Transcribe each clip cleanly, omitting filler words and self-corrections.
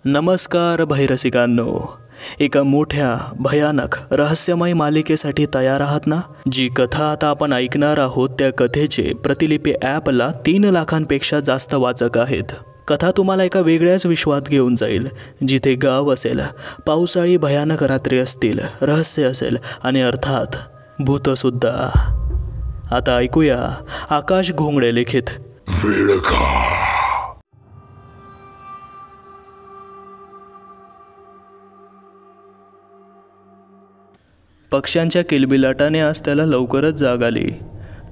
नमस्कार भैरसिकांनो, एका मोठ्या भयानक रहस्यमय मालिकेसाठी तयार आहात ना? जी कथा आता आपण ऐकणार आहोत त्या कथेचे प्रतिलिपी ॲपला 3 लाखांपेक्षा जास्त वाचक आहेत. कथा तुम्हाला एका वेगळ्याच विश्वात घेऊन जाईल, जिथे गाव असेल, पावसाळी भयानक रात्री असतील, रहस्य असेल आणि अर्थात भूतसुद्धा. आता ऐकूया आकाश घोंगडे लिखित पक्ष्यांच्या किलबिलाटाने आज त्याला लवकरच जाग आली.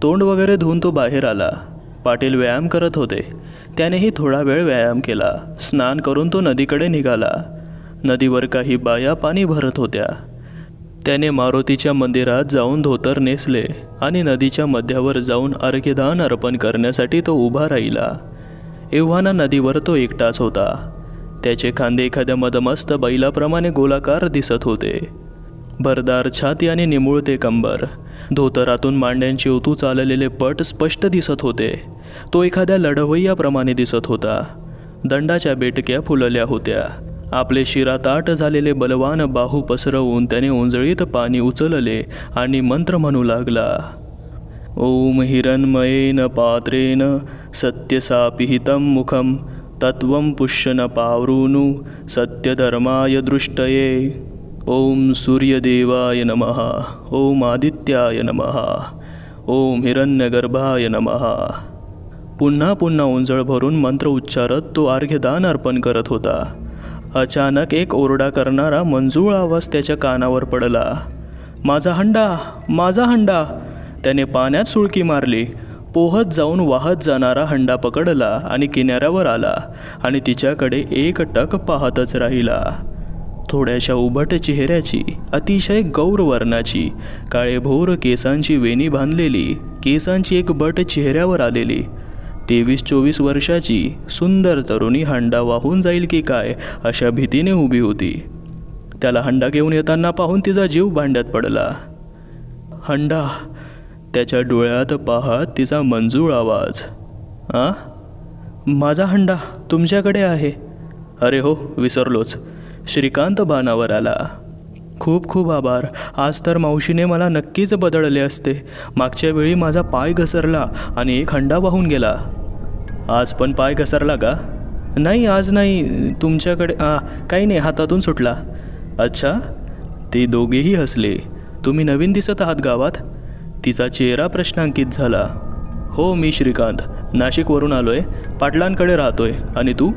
तोंड वगैरे धुवून तो बाहेर आला. पाटील व्यायाम करत होते. त्यानेही थोडा वेळ व्यायाम केला. स्नान करून तो नदीकडे निघाला. नदीवर काही बाया पाणी भरत होत्या. त्याने मारुतीच्या मंदिरात जाऊन धोतर नेसले आणि नदीच्या मध्यावर जाऊन अर्घ्यदान अर्पण करण्यासाठी तो उभा राहिला. एव्हाना नदीवर तो एकटाच होता. त्याचे खांदे एखाद्या मदमस्त बैलाप्रमाणे गोलाकार दिसत होते. भरदार छाती आणि निमुळते कंबर, धोतरातून मांड्यांची उतू चाललेले पट स्पष्ट दिसत होते. तो एखाद्या लढवय्याप्रमाणे दिसत होता. दंडाच्या बेटक्या फुलल्या होत्या. आपले शिराताट झालेले बलवान बाहू पसरवून त्याने ओंजळीत पाणी उचलले आणि मंत्र म्हणू लागला. ओम हिरण्मयेन पात्रेन सत्यसापिहितं मुखं तत्वं पुष्यन पावृणु सत्यधर्माय दृष्टये. ओम सूर्यदेवाय नमः. ओम आदित्याय नमः. ओम हिरण्यगर्भाय नमः. पुन्हा पुन्हा ओंजळ भरून मंत्र उच्चारत तो अर्घ्यदान अर्पण करत होता. अचानक एक ओरडा करणारा मंजूळ आवाज त्याच्या कानावर पडला. माझा हंडा, माझा हंडा. त्याने पाण्यात सुळकी मारली. पोहत जाऊन वाहत जाणारा हंडा पकडला आणि किनाऱ्यावर आला आणि तिच्याकडे एकटक पाहतच राहिला. थोड्याशा उभट चेहऱ्याची, अतिशय गौर वर्णाची, काळेभोर केसांची वेणी बांधलेली, केसांची एक बट चेहऱ्यावर आलेली 23-24 वर्षाची सुंदर तरुणी हंडा वाहून जाईल की काय अशा भीतीने उभी होती. त्याला हंडा घेऊन येताना पाहून तिचा जीव भांड्यात पडला. हंडा. त्याच्या डोळ्यात पाहत तिचा मंजूळ आवाज. माझा हंडा तुमच्याकडे आहे. अरे हो, विसरलोच. श्रीकांत भानावर आला. खूप खूप आभार. आज तर मावशीने मला नक्कीच बदलले असते. मागच्या वेळी माझा पाय घसरला आणि एक हंडा वाहून गेला. आज पण पाय घसरला का? नाही, आज नाही. तुमच्याकडे काही नाही, हातातून सुटला. अच्छा. ते दोघेही हसले. तुम्ही नवीन दिसत आहात गावात? तिचा चेहरा प्रश्नांकित झाला. हो, मी श्रीकांत, नाशिकवरून आलोय. पाटलांकडे राहतोय. आणि तू?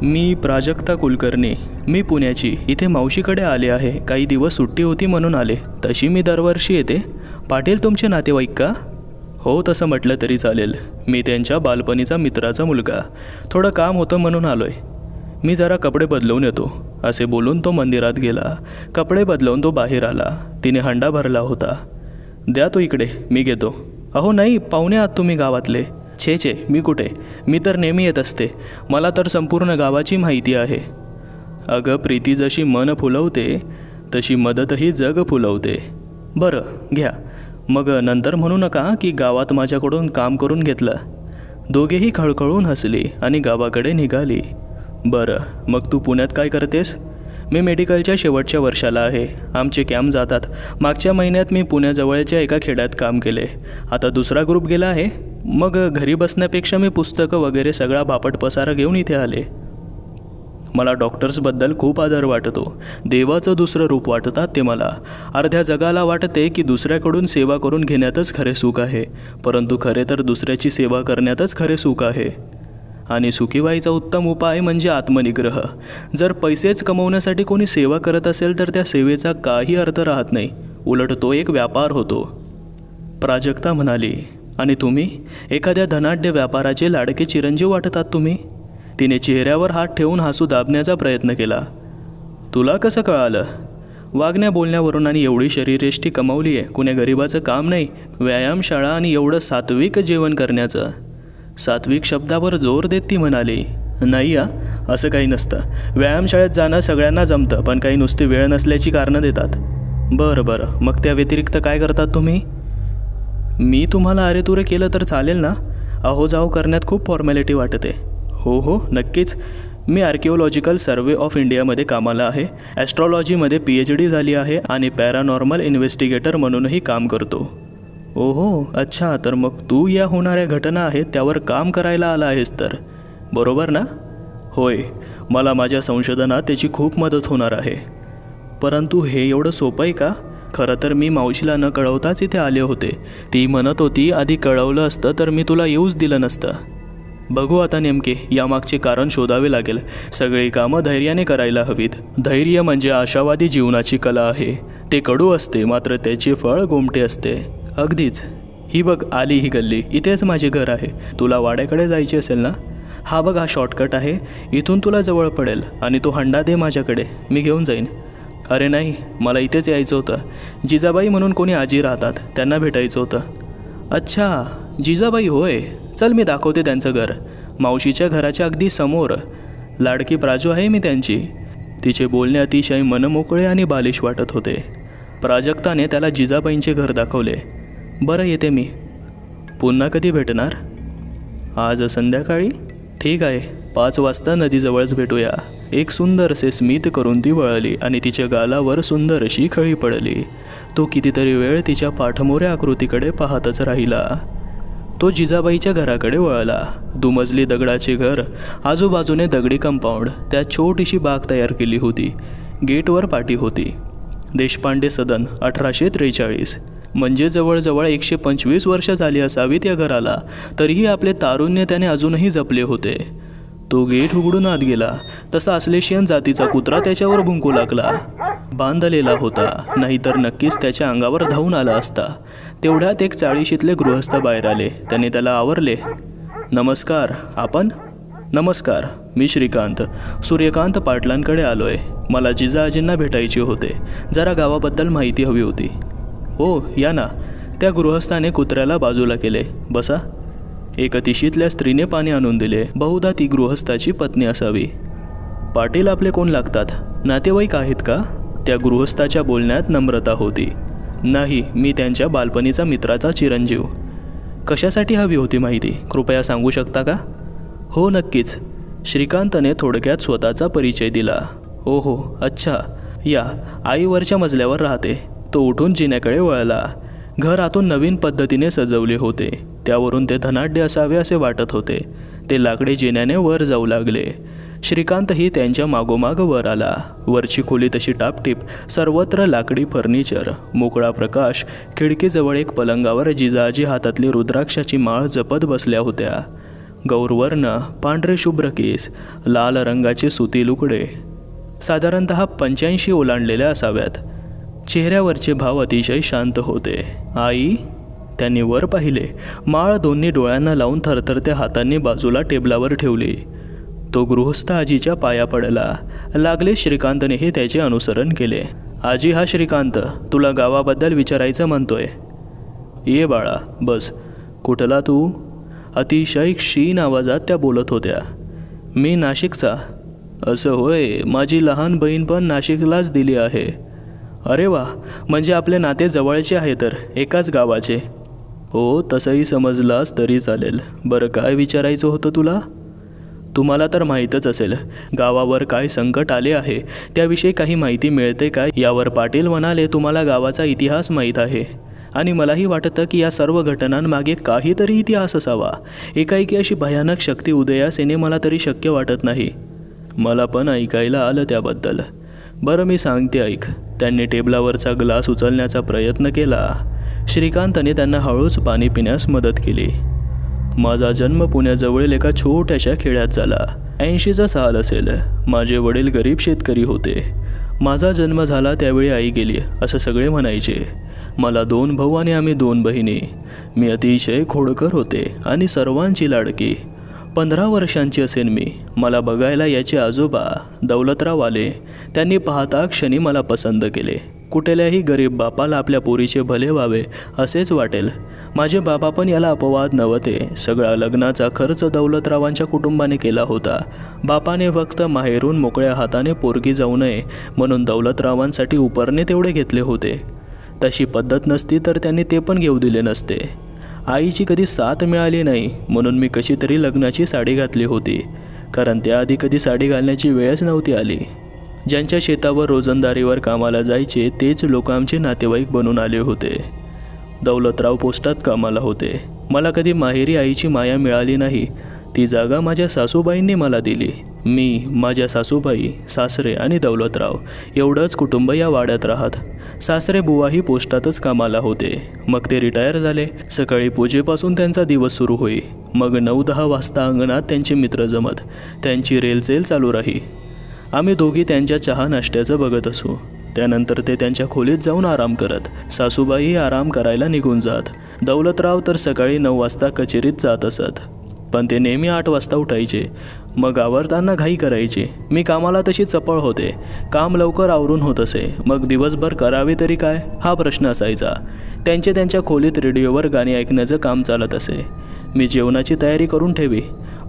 मी प्राजक्ता कुलकर्णी. मी पुण्याची. इथे मावशीकडे आले आहे. काही दिवस सुट्टी होती म्हणून आले. तशी मी दरवर्षी येते. पाटील तुमचे नातेवाईक का? हो, तसं म्हटलं तरी चालेल. मी त्यांच्या बालपणीचा मित्राचा मुलगा. थोडं काम होतं म्हणून आलोय. मी जरा कपडे बदलवून येतो, असे बोलून तो मंदिरात गेला. कपडे बदलवून तो बाहेर आला. तिने हंडा भरला होता. द्या तो इकडे, मी घेतो. अहो नाही, पाहुणे आहात तुम्ही गावातले. छे, मी कुठे? मी तर नेहमी येत असते. मला तर संपूर्ण गावाची माहिती आहे. अगं प्रीती, जशी मन फुलवते तशी मदतही जग फुलवते. बरं घ्या. मग नंतर म्हणू नका की गावात माझ्याकडून काम करून घेतलं. दोघेही खळखळून हसली आणि गावाकडे निघाली. बरं, मग तू पुण्यात काय करतेस? मी मेडिकलच्या शेवटच्या वर्षाला आहे. आमचे कॅम्प जातात. मागच्या महिन्यात मी पुण्याजवळच्या एका खेड्यात काम केले. आता दुसरा ग्रुप गेला आहे. मग घरी बसण्यापेक्षा मी पुस्तकं वगैरे सगळा बापट पसारा घेऊन इथे आले. मला डॉक्टर्सबद्दल खूप आदर वाटतो. देवाचं दुसरं रूप वाटतात ते मला. अर्ध्या जगाला वाटते की दुसऱ्याकडून सेवा करून घेण्यातच खरे सुख आहे. परंतु खरे तर दुसऱ्याची सेवा करण्यातच खरे सुख आहे. आणि सुखी व्हायचा उत्तम उपाय म्हणजे आत्मनिग्रह. जर पैसेच कमवण्यासाठी कोणी सेवा करत असेल तर त्या सेवेचा काही अर्थ राहत नाही. उलट तो एक व्यापार होतो. प्राजक्ता म्हणाली. आणि तुम्ही एखाद्या धनाढ्य व्यापाराचे लाडके चिरंजीव वाटतात तुम्ही. तिने चेहऱ्यावर हात ठेवून हसू दाबण्याचा प्रयत्न केला. तुला कसं कळालं? वागण्या बोलण्यावरून. आणि एवढी शरीरयष्टी कमावली आहे. कुण्या गरिबाचं काम नाही. व्यायामशाळा आणि एवढं सात्विक जेवण करण्याचं. सात्विक शब्दावर जोर देत ती म्हणाली. नाही असं काही नसतं. व्यायामशाळेत जाणं सगळ्यांना जमतं, पण काही नुसती वेळ नसल्याची कारणं देतात. बरं, मग त्या व्यतिरिक्त काय करतात तुम्ही? मी तुम्हाला अरेतुरे केलं तर चालेल ना? अहो जाऊ करण्यात खूप फॉर्मॅलिटी वाटते. हो नक्कीच. मी आर्किओलॉजिकल सर्वे ऑफ इंडियामध्ये कामाला आहे. ॲस्ट्रॉलॉजीमध्ये PhD झाली आहे आणि पॅरानॉर्मल इन्व्हेस्टिगेटर म्हणूनही काम करतो. ओहो, अच्छा. तर मग तू या होणाऱ्या घटना आहेत त्यावर काम करायला आला आहेस तर, बरोबर ना? होय, मला माझ्या संशोधनात त्याची खूप मदत होणार आहे. परंतु हे एवढं सोपं आहे का? खरं तर मी मावशीला न कळवताच इथे आले होते. ती म्हणत होती आधी कळवलं असतं तर मी तुला येऊच दिलं नसतं. बघू आता नेमके यामागचे कारण शोधावे लागेल. सगळी कामं धैर्याने करायला हवीत. धैर्य म्हणजे आशावादी जीवनाची कला आहे. ते कडू असते मात्र त्याचे फळ गोमटे असते. अगदीच. ही बघ आली ही गल्ली. इथेच माझे घर आहे. तुला वाड्याकडे जायचे असेल ना? हा बघ, हा शॉर्टकट आहे. इथून तुला जवळ पडेल. आणि तो हंडा दे माझ्याकडे, मी घेऊन जाईन. अरे नाही, मला इथेच यायचं होतं. जिजाबाई म्हणून कोणी आजी राहतात, त्यांना भेटायचं होतं. अच्छा, जिजाबाई होय. चल मी दाखवते त्यांचं घर. मावशीच्या घराच्या अगदी समोर. लाडकी प्राजू आहे मी त्यांची. तिचे बोलणे अतिशय मनमोकळे आणि बालिश वाटत होते. प्राजक्ताने त्याला जिजाबाईंचे घर दाखवले. बरं, येते मी. पुन्हा कधी भेटणार? आज संध्याकाळी? ठीक आहे, 5 वाजता नदीजवळच भेटूया. एक सुंदरसे स्मित करून ती वळली आणि तिच्या गालावर सुंदर अशी खळी पडली. तो कितीतरी वेळ तिच्या पाठमोऱ्या आकृतीकडे पाहतच राहिला. तो जिजाबाईच्या घराकडे वळला. दुमजली दगडाचे घर, आजूबाजूने दगडी कंपाऊंड, त्यात छोटीशी बाग तयार केली होती. गेटवर पाटी होती. देशपांडे सदन, 1843. म्हणजे जवळजवळ 125 वर्ष झाली असावीत या घराला. तरीही आपले तारुण्य त्याने अजूनही जपले होते. तो गेट उघडून आत गेला तसा अस्लेशियन जातीचा कुत्रा त्याच्यावर भुंकू लागला. बांधलेला होता, नाहीतर नक्कीच त्याच्या अंगावर धावून आला असता. तेवढ्यात एक 40शीतले गृहस्थ बाहेर आले. त्याने त्याला आवरले. नमस्कार. आपण? नमस्कार, मी श्रीकांत. सूर्यकांत पाटलांकडे आलोय. मला जिजाजींना भेटायचे होते. जरा गावाबद्दल माहिती हवी होती. हो, या ना. त्या गृहस्थाने कुत्र्याला बाजूला केले. बसा. एक अतिशीतल्या स्त्रीने पाणी आणून दिले. बहुधा ती गृहस्थाची पत्नी असावी. पाटील आपले कोण लागतात? नातेवाईक आहेत का? त्या गृहस्थाच्या बोलण्यात नम्रता होती. नाही, मी त्यांच्या बालपणीचा मित्राचा चिरंजीव. कशासाठी हवी होती माहिती, कृपया सांगू शकता का? हो, नक्कीच. श्रीकांतने थोडक्यात स्वतःचा परिचय दिला. ओहो, अच्छा. या, आई वरच्या मजल्यावर राहते. तो उठून जिन्याकडे वळला. घर आतून नवीन पद्धतीने सजवले होते. त्यावरून ते धनाढ्य असावे असे वाटत होते. ते लाकडी जिन्याने वर जाऊ लागले. श्रीकांतही त्यांच्या मागोमाग वर आला. वरची खोली तशी टापटीप, सर्वत्र लाकडी फर्निचर, मोकळा प्रकाश. खिडकीजवळ एक पलंगावर जिजाजी हातातली रुद्राक्षाची माळ जपत बसल्या होत्या. गौरवर्ण, पांढरे शुभ्र केस, लाल रंगाचे सुती लुगडे, साधारणतः 85 ओलांडलेल्या असाव्यात. चेहऱ्यावरचे भाव अतिशय शांत होते. आई? त्यांनी वर पाहिले. माळ दोन्ही डोळ्यांना लावून थरथरत्या हातांनी बाजूला टेबलावर ठेवली. तो गृहस्थ आजीच्या पाया पडला. लागले श्रीकांतनेही त्याचे अनुसरण केले. आजी, हा श्रीकांत तुला गावाबद्दल विचारायचं म्हणतोय. ये बाळा, बस. कुठला तू? अतिशय क्षीण आवाजात त्या बोलत होत्या. मी नाशिकचा. असं होय, माझी लहान बहीण पण नाशिकलाच दिली आहे. अरे वा, म्हणजे आपले नाते जवळचे आहे तर, एकाच गावाचे. हो, तसंही समजलास तरी चालेल. बरं, काय विचारायचं होतं तुला? तुम्हाला तर माहीतच असेल, गावावर काय संकट आले आहे त्याविषयी काही माहिती मिळते काय? यावर पाटील म्हणाले, तुम्हाला गावाचा इतिहास माहीत आहे आणि मलाही वाटतं की या सर्व घटनांमागे काहीतरी इतिहास असावा. एकाएकी अशी भयानक शक्ती उदयास येणे मला तरी शक्य वाटत नाही. मला पण ऐकायला आलं त्याबद्दल. बरं, मी सांगते ऐक. त्यांनी टेबलावरचा ग्लास उचलण्याचा प्रयत्न केला. श्रीकांतने त्यांना हळूच पाणी पिण्यास मदत केली. माझा जन्म पुण्याजवळील एका छोट्याशा खेड्यात झाला. 80चा साल असेल. माझे वडील गरीब शेतकरी होते. माझा जन्म झाला त्यावेळी आई गेली असं सगळे म्हणायचे. मला 2 भाऊ आणि आम्ही 2 बहिणी. मी अतिशय खोडकर होते आणि सर्वांची लाडकी. 15 वर्षांची असेन मी. मला बघायला याचे आजोबा दौलतराव आले. त्यांनी पाहता क्षणी मला पसंत केले. कुठल्याही गरीब बापाला आपल्या पोरीचे भले व्हावे असेच वाटेल. माझे बाबा पण याला अपवाद नव्हते. सगळा लग्नाचा खर्च दौलतरावांच्या कुटुंबाने केला होता. बापाने फक्त माहेरून मोकळ्या हाताने पोरगी जाऊ नये म्हणून दौलतरावांसाठी उपरणे तेवढे घेतले होते. तशी पद्धत नसती तर त्यांनी ते पण घेऊ दिले नसते. आईची कधी साथ मिळाली नाही म्हणून मी कशी तरी लग्नाची साडी घातली होती. कारण त्याआधी कधी साडी घालण्याची वेळच नव्हती आली. ज्यांच्या शेतावर रोजंदारीवर कामाला जायचे तेच लोक आमचे नातेवाईक बनून आले होते. दौलतराव पोस्टात कामाला होते. मला कधी माहेरी आईची माया मिळाली नाही. ती जागा माझ्या सासूबाईंनी मला दिली. मी, माझ्या सासूबाई, सासरे आणि दौलतराव एवढंच कुटुंब या वाड्यात राहत. सासरे बुवाही पोस्टातच कामाला होते. मग ते रिटायर झाले. सकाळी पूजेपासून त्यांचा दिवस सुरू होई. मग 9-10 वाजता अंगणात त्यांचे मित्र जमत. त्यांची रेलचेल चालू राही. आम्ही दोघी त्यांच्या चहा नाश्त्याचं बघत असू. त्यानंतर ते त्यांच्या खोलीत जाऊन आराम करत. सासूबाई आराम करायला निघून जात. दौलतराव तर सकाळी 9 वाजता कचेरीत जात असत. पण ते नेहमी 8 वाजता उठायचे. मग आवरताना घाई करायचे. मी कामाला तशी चपळ होते. काम लवकर आवरून होत असे. मग दिवसभर करावे तरी काय हा प्रश्न असायचा. त्यांच्या खोलीत रेडिओवर गाणी ऐकण्याचं काम चालत असे. मी जेवणाची तयारी करून ठेवी.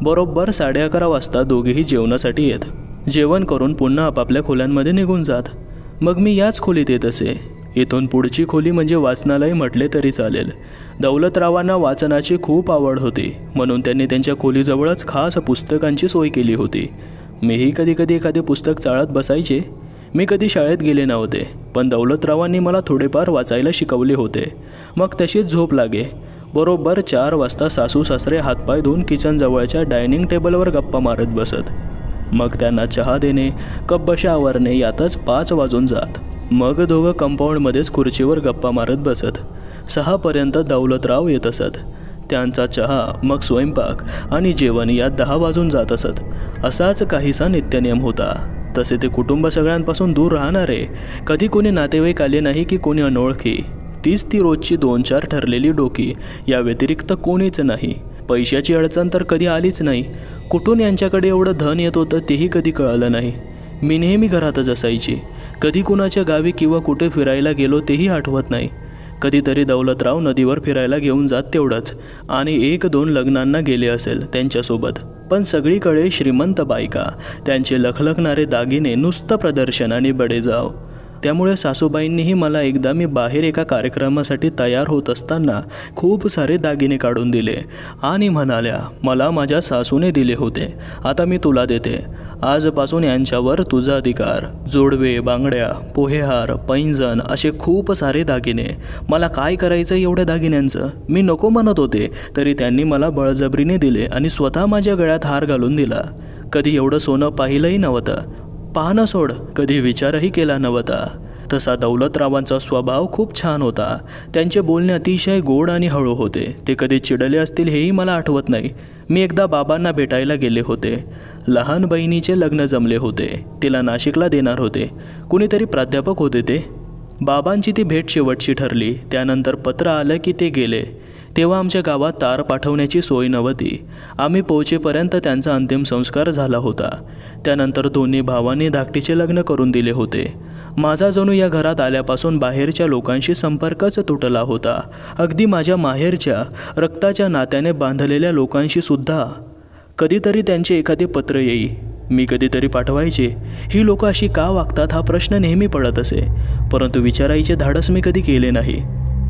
बरोबर 11:30 वाजता दोघेही जेवणासाठी येत. जेवण करून पुन्हा आपापल्या खोल्यांमध्ये निघून जात. मग मी याच खोलीत येत असे. इथून पुढची खोली म्हणजे वाचनालय म्हटले तरी चालेल. दौलतरावांना वाचनाची खूप आवड होती, म्हणून त्यांनी त्यांच्या खोलीजवळच खास पुस्तकांची सोय केली होती. मीही कधी एखादे पुस्तक चाळत बसायचे. मी कधी शाळेत गेले नव्हते, पण दौलतरावांनी मला थोडेफार वाचायला शिकवले होते. मग तशीच झोप लागे. बरोबर 4 वाजता सासू सासरे हातपाय धुवून किचनजवळच्या डायनिंग टेबलवर गप्पा मारत बसत. मग त्यांना चहा देणे, कपबशा आवरणे यातच 5 वाजून जात. मग दोघं कंपाऊंडमध्येच खुर्चीवर गप्पा मारत बसत. 6 पर्यंत दौलतराव येत असत. त्यांचा चहा, मग स्वयंपाक आणि जेवण यात 10 वाजून जात असत. असाच काहीसा नित्यनियम होता. तसे ते कुटुंब सगळ्यांपासून दूर राहणारे. कधी कोणी नातेवाईक आले नाही की कोणी अनोळखी. तीच ती रोजची 2-4 ठरलेली डोकी. या व्यतिरिक्त कोणीच नाही. पैशाची अडचण तर कधी आलीच नाही. कुठून यांच्याकडे एवढं धन येत होतं तेही कधी कळलं नाही. मी नेहमी घरातच असायची. कधी कुणाच्या गावी किंवा कुठे फिरायला गेलो तेही आठवत नाही. कधीतरी दौलतराव नदीवर फिरायला घेऊन जात तेवढंच, आणि 1-2 लग्नांना गेले असेल त्यांच्यासोबत. पण सगळीकडे श्रीमंत बायका, त्यांचे लखलखणारे दागिने, नुसतं प्रदर्शन आणि बडेजाव. त्यामुळे सासूबाईंनीही मला एकदा मी बाहेर एका कार्यक्रमासाठी तयार होत असताना खूप सारे दागिने काढून दिले आणि म्हणाल्या, मला माझ्या सासूने दिले होते, आता मी तुला देते. आजपासून यांच्यावर तुझा अधिकार. जोडवे, बांगड्या, पोहेहार, पैंजण असे खूप सारे दागिने. मला काय करायचं एवढ्या दागिन्यांचं? मी नको म्हणत होते, तरी त्यांनी मला बळजबरीने दिले आणि स्वतः माझ्या गळ्यात हार घालून दिला. कधी एवढं सोनं पाहिलंही नव्हतं. पाहणं सोड, कधी विचारही केला नव्हता. तसा दौलतरावांचा स्वभाव खूप छान होता. त्यांचे बोलणे अतिशय गोड आणि हळू होते. ते कधी चिडले असतील हेही मला आठवत नाही. मी एकदा बाबांना भेटायला गेले होते. लहान बहिणीचे लग्न जमले होते. तिला नाशिकला देणार होते. कुणीतरी प्राध्यापक होते ते. बाबांची ती भेट शेवटची ठरली. त्यानंतर पत्र आलं की ते गेले. तेव्हा आमच्या गावात तार पाठवण्याची सोय नव्हती. आम्ही पोहोचेपर्यंत त्यांचा अंतिम संस्कार झाला होता. त्यानंतर दोन्ही भावांनी धाकटीचे लग्न करून दिले होते. माझा जणू या घरात आल्यापासून बाहेरच्या लोकांशी संपर्कच तुटला होता. अगदी माझ्या माहेरच्या रक्ताच्या नात्याने बांधलेल्या लोकांशी सुद्धा. कधीतरी त्यांचे एखादे पत्र येई. मी कधीतरी पाठवायचे. ही लोकं अशी का वागतात हा प्रश्न नेहमी पडत असे, परंतु विचारायचे धाडस मी कधी केले नाही.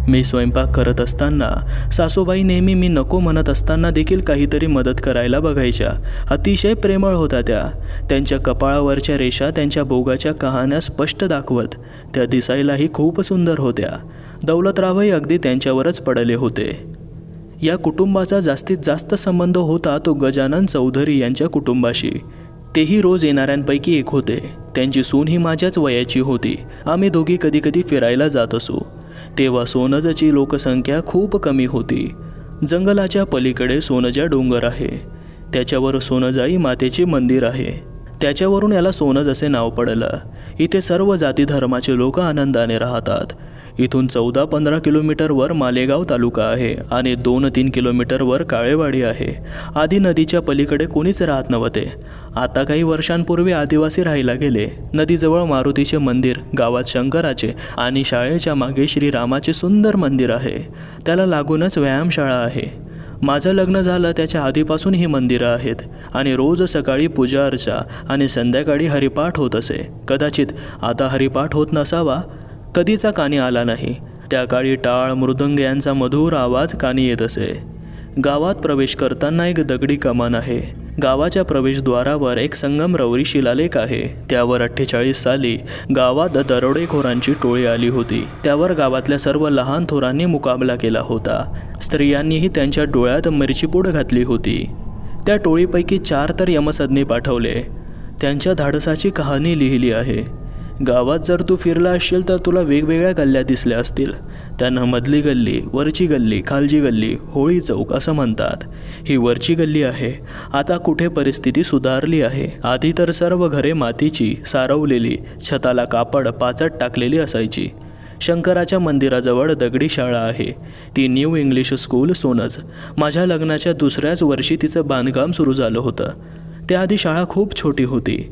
मी स्वयंपाक करत असताना सासूबाई नेहमी मी नको म्हणत असताना देखील काहीतरी मदत करायला बघायच्या. अतिशय प्रेमळ होत्या त्या. त्यांच्या कपाळावरच्या रेषा त्यांच्या भोगाच्या कहाण्या स्पष्ट दाखवत. त्या दिसायलाही खूप सुंदर होत्या. दौलतरावही अगदी त्यांच्यावरच पडले होते. या कुटुंबाचा जास्तीत जास्त संबंध होता तो गजानन चौधरी यांच्या कुटुंबाशी. तेही रोज येणाऱ्यांपैकी एक होते. त्यांची सून ही माझ्याच वयाची होती. आम्ही दोघी कधी फिरायला जात असू. तेव्हा सोनजची लोकसंख्या खूप कमी होती. जंगलाच्या पलीकडे सोनजा डोंगर आहे. त्याच्यावर सोनजाई मातेचे मंदिर आहे. त्याच्यावरून याला सोनज असे नाव पडलं. इथे सर्व जाती धर्माचे लोक आनंदाने राहतात. इथून 14-15 किलोमीटरवर मालेगाव तालुका आहे आणि 2-3 किलोमीटरवर काळेवाडी आहे. आधी नदीच्या पलीकडे कोणीच राहत नव्हते. आता काही वर्षांपूर्वी आदिवासी राहायला गेले. नदीजवळ मारुतीचे मंदिर, गावात शंकराचे आणि शाळेच्या मागे श्रीरामाचे सुंदर मंदिर आहे. त्याला लागूनच व्यायामशाळा आहे. माझं लग्न झालं त्याच्या आधीपासून ही मंदिरं आहेत आणि रोज सकाळी पूजा अर्चा आणि संध्याकाळी हरिपाठ होत असे. कदाचित आता हरिपाठ होत नसावा. कधीचा कानी आला नाही. त्या काळी टाळ, मृदंग यांचा मधुर आवाज कानी येत असे. गावात प्रवेश करताना एक दगडी कमान आहे. गावाच्या प्रवेशद्वारावर एक संगमरवरी शिलालेख आहे. त्यावर 48 साली गावात दरोडेखोरांची टोळी आली होती. त्यावर गावातल्या सर्व लहान थोरांनी मुकाबला केला होता. स्त्रियांनीही त्यांच्या डोळ्यात मिरचीपूड घातली होती. त्या टोळीपैकी 4 तर यमसदनी पाठवले. त्यांच्या धाडसाची कहाणी लिहिली आहे. गावात जर तू फिरला असशील तर तुला वेगवेगळ्या गल्ल्या दिसल्या असतील. त्यांना मधली गल्ली, वरची गल्ली, खालची गल्ली, होळी चौक असं म्हणतात. ही वरची गल्ली आहे. आता कुठे परिस्थिती सुधारली आहे. आधी तर सर्व घरे मातीची, सारवलेली, छताला कापड पाचट टाकलेली असायची. शंकराच्या मंदिराजवळ दगडी शाळा आहे. ती न्यू इंग्लिश स्कूल सोनच. माझ्या लग्नाच्या दुसऱ्याच वर्षी तिचं बांधकाम सुरू झालं होतं. त्याआधी शाळा खूप छोटी होती.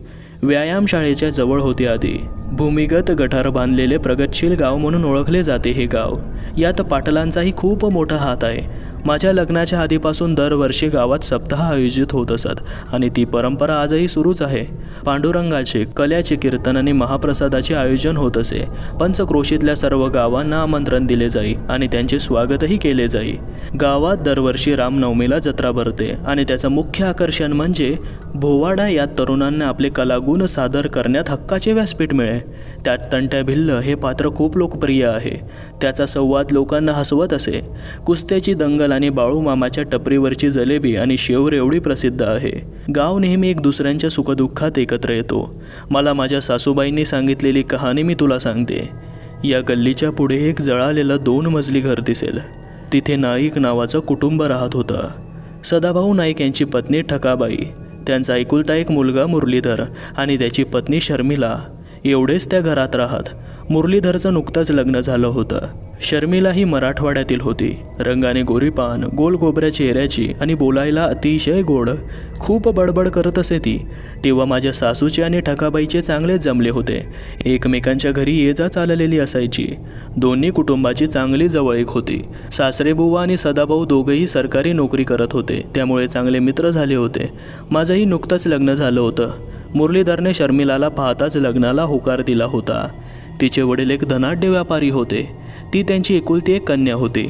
व्यायामशाळेच्या जवळ होती आधी. भूमिगत गटार बांधलेले प्रगतशील गाव म्हणून ओळखले जाते हे गाव. यात पाटलांचाही खूप मोठा हात आहे. माझ्या लग्नाच्या आधीपासून दरवर्षी गावात सप्ताह आयोजित होत असत आणि ती परंपरा आजही सुरूच आहे. पांडुरंगाचे, कल्याचे कीर्तन आणि महाप्रसादाचे आयोजन होत असे. पंचक्रोशीतल्या सर्व गावांना आमंत्रण दिले जाई आणि त्यांचे स्वागतही केले जाई. गावात दरवर्षी रामनवमीला जत्रा भरते आणि त्याचं मुख्य आकर्षण म्हणजे भोवाडा. यात तरुणांना आपले कलागुण सादर करण्यात हक्काचे व्यासपीठ मिळे. त्यात तंट्या भिल्ल हे पात्र खूप लोकप्रिय आहे. त्याचा संवाद लोकांना हसवत असे. कुस्त्याची दंगल आणि बाळूमामाच्या टपरीवरची जलेबी आणि शेवर एवढी प्रसिद्ध आहे. गाव नेहमी एक दुसऱ्यांच्या सुखदुःखात एकत्र येतो. मला माझ्या सासूबाईंनी सांगितलेली कहाणी मी तुला सांगते. या गल्लीच्या पुढे एक जळालेलं 2 मजली घर दिसेल. तिथे नाईक नावाचं कुटुंब राहत होतं. सदाभाऊ नाईक यांची पत्नी ठकाबाई, त्यांचा एकुलता एक मुलगा मुरलीधर आणि त्याची पत्नी शर्मिला एवढेच त्या घरात राहत. मुरलीधरचं नुकतंच लग्न झालं होतं. शर्मिला ही मराठवाड्यातील होती. रंगाने गोरीपान, गोल गोबऱ्या चेहऱ्याची आणि बोलायला अतिशय गोड. खूप बडबड करत असे ती. तेव्हा माझ्या सासूचे आणि ठकाबाईचे चांगलेच जमले होते. एकमेकांच्या घरी ये जा चाललेली असायची. दोन्ही कुटुंबाची चांगली जवळीक होती. सासरेबुवा आणि सदाभाऊ दोघेही सरकारी नोकरी करत होते. त्यामुळे चांगले मित्र झाले होते. माझंही नुकतंच लग्न झालं होतं. मुरलीधरने शर्मिलाला पाहताच लग्नाला होकार दिला होता. तिचे वडील एक धनाढ्य व्यापारी होते. ती त्यांची एकुलती एक कन्या होती.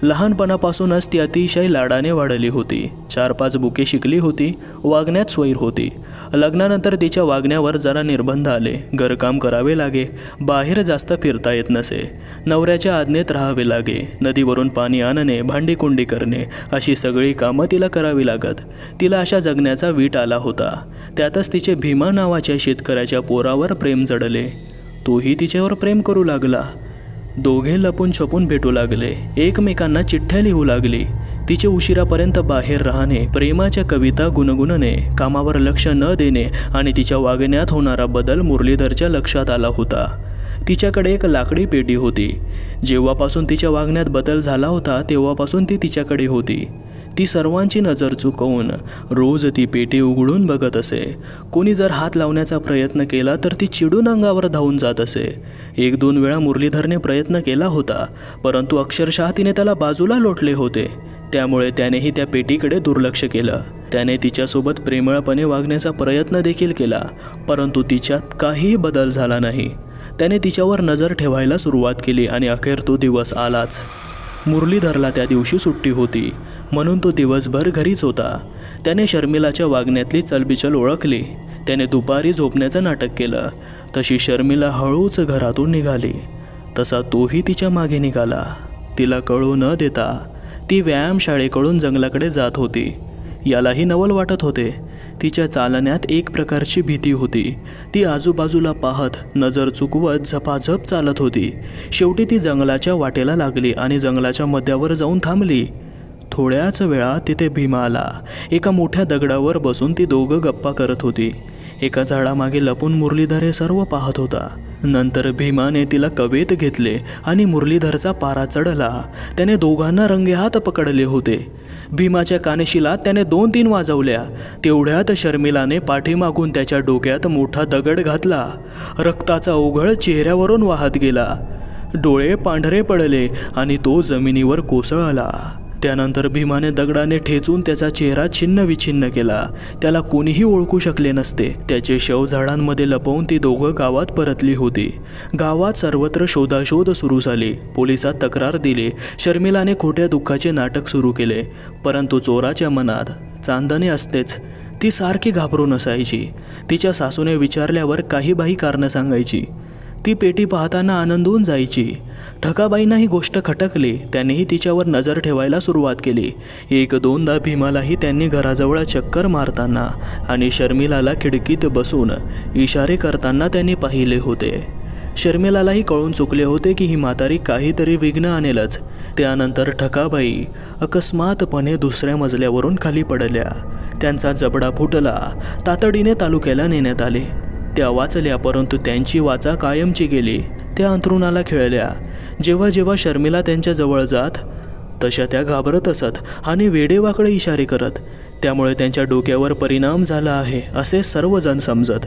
लहानपणापासूनच ती अतिशय लाडाने वाढली होती. 4-5 बुके शिकली होती. वागण्यात स्वैर होती. लग्नानंतर तिच्या वागण्यावर जरा निर्बंध आले. घरकाम करावे लागे. बाहेर जास्त फिरता येत नसे. नवऱ्याच्या आज्ञेत राहावे लागे. नदीवरून पाणी आणणे, भांडीकुंडी करणे अशी सगळी कामं तिला करावी लागत. तिला अशा जगण्याचा वीट आला होता. त्यातच तिचे भीमा नावाच्या शेतकऱ्याच्या पोरावर प्रेम जडले. तोही तिच्यावर प्रेम करू लागला. दोघे लपून छपून भेटू लागले. एकमेकांना चिठ्ठ्या लिहू लागली. तिचे उशिरापर्यंत बाहेर राहणे, प्रेमाच्या कविता गुणगुणणे, कामावर लक्ष न देणे आणि तिच्या वागण्यात होणारा बदल मुरलीधरच्या लक्षात आला होता. तिच्याकडे एक लाकडी पेटी होती. जेव्हापासून तिच्या वागण्यात बदल झाला होता तेव्हापासून ती तिच्याकडे होती. ती सर्वांची नजर चुकवून रोज ती पेटी उघडून बघत असे. कोणी जर हात लावण्याचा प्रयत्न केला तर ती चिडून अंगावर धावून जात असे. 1-2 वेळा मुरलीधरने प्रयत्न केला होता, परंतु अक्षरशः तिने त्याला बाजूला लोटले होते. त्यामुळे त्यानेही त्या पेटीकडे दुर्लक्ष केलं. त्याने तिच्यासोबत प्रेमळपणे वागण्याचा प्रयत्न देखील केला, परंतु तिच्यात काहीही बदल झाला नाही. त्याने तिच्यावर नजर ठेवायला सुरुवात केली आणि अखेर तो दिवस आलाच. मुरलीधरला त्या दिवशी सुट्टी होती, म्हणून तो दिवसभर घरीच होता. त्याने शर्मिलाच्या वागण्यातली चलबिचल ओळखली. त्याने दुपारी झोपण्याचं नाटक केलं. तशी शर्मिला हळूच घरातून निघाली. तसा तोही तिच्या मागे निघाला. तिला कळू न देता ती व्यायामशाळेकडून जंगलाकडे जात होती. यालाही नवल वाटत होते. तिच्या चालण्यात एक प्रकारची भीती होती. ती आजूबाजूला पाहत, नजर चुकवत झपाझप चालत होती. शेवटी ती जंगलाच्या वाटेला लागली आणि जंगलाच्या मध्यावर जाऊन थांबली. थोड्याच वेळात तिथे भीमा आला. एका मोठ्या दगडावर बसून ती दोघं गप्पा करत होती. एका झाडामागे लपून मुरलीधर हे सर्व पाहत होता. नंतर भीमाने तिला कवेत घेतले आणि मुरलीधरचा पारा चढला. त्याने दोघांना रंगेहात पकडले होते. भीमाच्या कानशिलात त्याने 2-3 वाजवल्या. तेवढ्यात शर्मिलाने पाठीमागून त्याच्या डोक्यात मोठा दगड घातला. रक्ताचा ओघळ चेहऱ्यावरून वाहत गेला. डोळे पांढरे पडले आणि तो जमिनीवर कोसळला. त्यानंतर भीमाने दगडाने ठेचून त्याचा चेहरा छिन्न विछिन्न केला. त्याला कोणीही ओळखू शकले नसते. त्याचे शव झाडांमध्ये लपवून ती दोघं गावात परतली होती. गावात सर्वत्र शोधाशोध सुरू झाली. पोलिसात तक्रार दिली. शर्मिलाने खोट्या दुःखाचे नाटक सुरू केले, परंतु चोराच्या मनात चांदणे असतेच. ती सारखी घाबरून असायची. तिच्या सासूने विचारल्यावर काही बाही कारणं सांगायची. ती पेटी पाहताना आनंदून जायची. ठकाबाईंना ही गोष्ट खटकली. त्यांनीही तिच्यावर नजर ठेवायला सुरुवात केली. एक दोनदा भीमालाही त्यांनी घराजवळ चक्कर मारताना आणि शर्मिलाला खिडकीत बसून इशारे करताना त्यांनी पाहिले होते. शर्मिलालाही कळून चुकले होते की ही म्हातारी काहीतरी विघ्न आणेलच. त्यानंतर ठकाबाई अकस्मातपणे दुसऱ्या मजल्यावरून खाली पडल्या. त्यांचा जबडा फुटला. तातडीने तालुक्याला नेण्यात आले. त्या वाचल्या, परंतु त्यांची वाचा कायमची गेली. त्या अंथरुणाला खिळल्या. जेव्हा जेव्हा शर्मिला त्यांच्या जवळ जात तशा त्या घाबरत असत आणि वेडेवाकडे इशारे करत. त्यामुळे त्यांच्या डोक्यावर परिणाम झाला आहे असे सर्वजण समजत.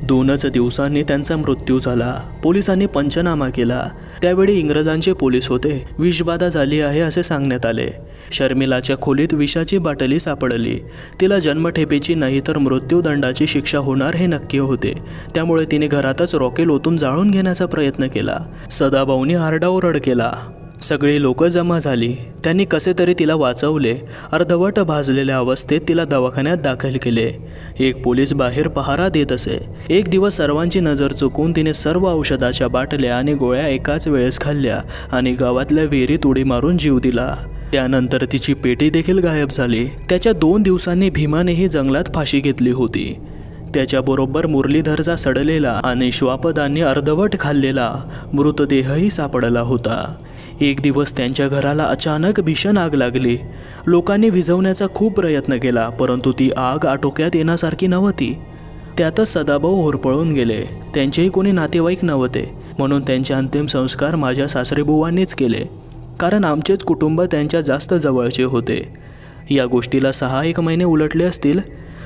2च दिवसांनी त्यांचा मृत्यू झाला. पोलिसांनी पंचनामा केला. त्यावेळी इंग्रजांचे पोलीस होते. विषबाधा झाली आहे असे सांगण्यात आले. शर्मिलाच्या खोलीत विषाची बाटली सापडली. तिला जन्मठेपेची नाही तर मृत्यूदंडाची शिक्षा होणार हे नक्की होते. त्यामुळे तिने घरातच रॉकेल ओतून जाळून घेण्याचा प्रयत्न केला. सदाभाऊंनी आरडाओरड केला. सगळी लोक जमा झाली. त्यांनी कसे तरी तिला वाचवले. अर्धवट भाजलेल्या अवस्थेत तिला दवाखान्यात दाखल केले. एक पोलीस बाहेर पहारा देत असे. एक दिवस सर्वांची नजर चुकून तिने सर्व औषधाच्या बाटल्या आणि गोळ्या एकाच वेळेस खाल्ल्या आणि गावातल्या विहिरीत उडी मारून जीव दिला. त्यानंतर तिची पेटी देखील गायब झाली. त्याच्या 2 दिवसांनी भीमानेही जंगलात फाशी घेतली होती. त्याच्याबरोबर मुरलीधरचा सडलेला आणि श्वापदांनी अर्धवट खाल्लेला मृतदेहही सापडला होता. एक दिवस त्यांच्या घराला अचानक भीषण आग लागली. लोकांनी विझवण्याचा खूप प्रयत्न केला, परंतु ती आग आटोक्यात येण्यासारखी नव्हती. त्यातच सदाभाऊ होरपळून गेले. त्यांचेही कोणी नातेवाईक नव्हते, म्हणून त्यांचे अंतिम संस्कार माझ्या सासरेबुवांनीच केले, कारण आमचेच कुटुंब त्यांच्या जास्त जवळचे होते. या गोष्टीला 6-1 महिने उलटले असतील.